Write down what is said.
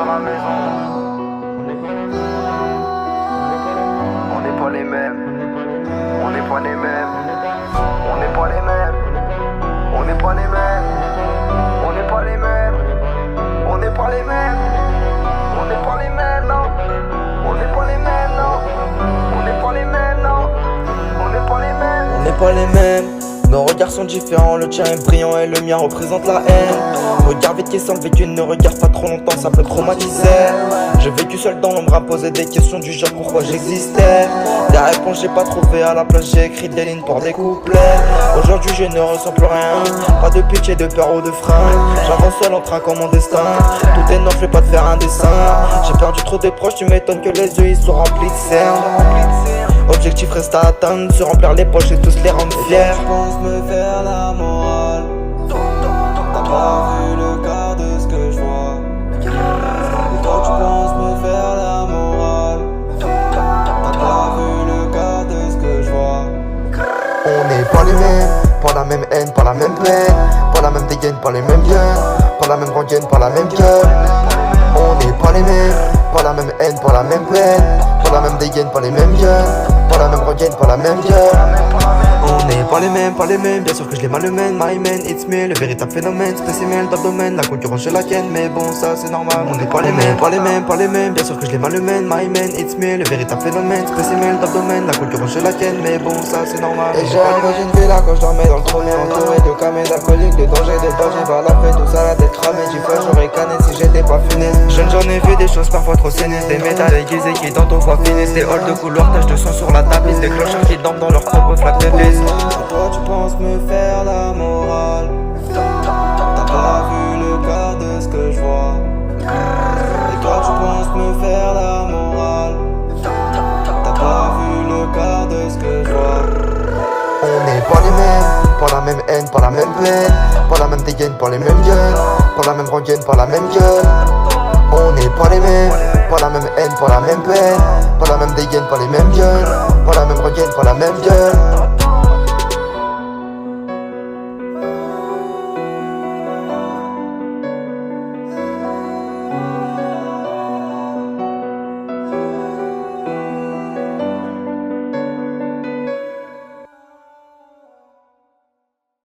dans la maison. On n'est pas les mêmes. On n'est pas les mêmes. On n'est pas les mêmes. On n'est pas les mêmes. On n'est pas les mêmes. On n'est pas les mêmes. On n'est pas les mêmes, non. On n'est pas les mêmes, non. On n'est pas les mêmes, non. On n'est pas les mêmes. On n'est pas les mêmes. Nos regards sont différents, le tien est brillant et le mien représente la haine. Regarde vite qui sans le vécu, ne regarde pas trop longtemps, ça peut traumatiser. J'ai vécu seul dans l'ombre à poser des questions du genre pourquoi j'existais. Des réponses j'ai pas trouvé, à la place j'ai écrit des lignes pour des couplets. Aujourd'hui je ne ressens plus rien, pas de pitié, de peur ou de frein. J'avance seul en traquant mon destin, tout est noir, je vais pas te faire un dessin. J'ai perdu trop de proches, tu m'étonnes que les yeux ils sont remplis de cernes. Objectif reste à atteindre, se remplir les poches et tous les rendre fiers. Tu penses me faire la morale, t'as pas vu le quart de ce que je vois. Et toi tu penses me faire la morale, t'as pas vu le quart de ce que je vois. On n'est pas les mêmes, pas la même haine, pas la même peine, pas la même dégaine, pas les mêmes biens, pas la même rengaine, pas la même gueule. On n'est pas les mêmes, pas la même haine, pas la même peine, pas la même dégaine, pas les mêmes gueules, pas la même rengaine, pas la même gueule. On n'est pas les mêmes, bien sûr que je les malmène, my man, it's me, le véritable phénomène, spécimen dans le domaine, la concurrence chez la ken, mais bon ça c'est normal. On n'est pas les mêmes, bien sûr que je les malmène, my man, it's me, le véritable phénomène, spécimen dans le domaine, la concurrence chez la ken, mais bon ça c'est normal. Et j'arrive dans une villa quand je dormais dans le trône, entouré de camés, d'alcooliques, de dangers, de dangers, par la fête, tout ça la tête cramée, 10 fois j'aurais canné si j'étais pas funeste. Jeune j'en ai vu des choses parfois trop sinistres, des médailles aiguisées qui dans ton foie finissent, des halls de couloir, taches de sang sur la tapisse, des clochards qui dorment dans leur propre flaque de pisse. Toi tu penses me faire la morale, t'as pas vu le quart de ce que je vois. Et toi tu penses me faire la morale, t'as pas vu le quart de ce que je vois. On n'est pas les mêmes, pas la même haine, pas la même peine, pas la même dégaine, pas les mêmes gueules, pas la même rengaine, pas la même gueule. On n'est pas les mêmes, pas la même haine, pas la même peine, pas la même dégaine, pas les mêmes gueules, pas la même rengaine, pas la même gueule.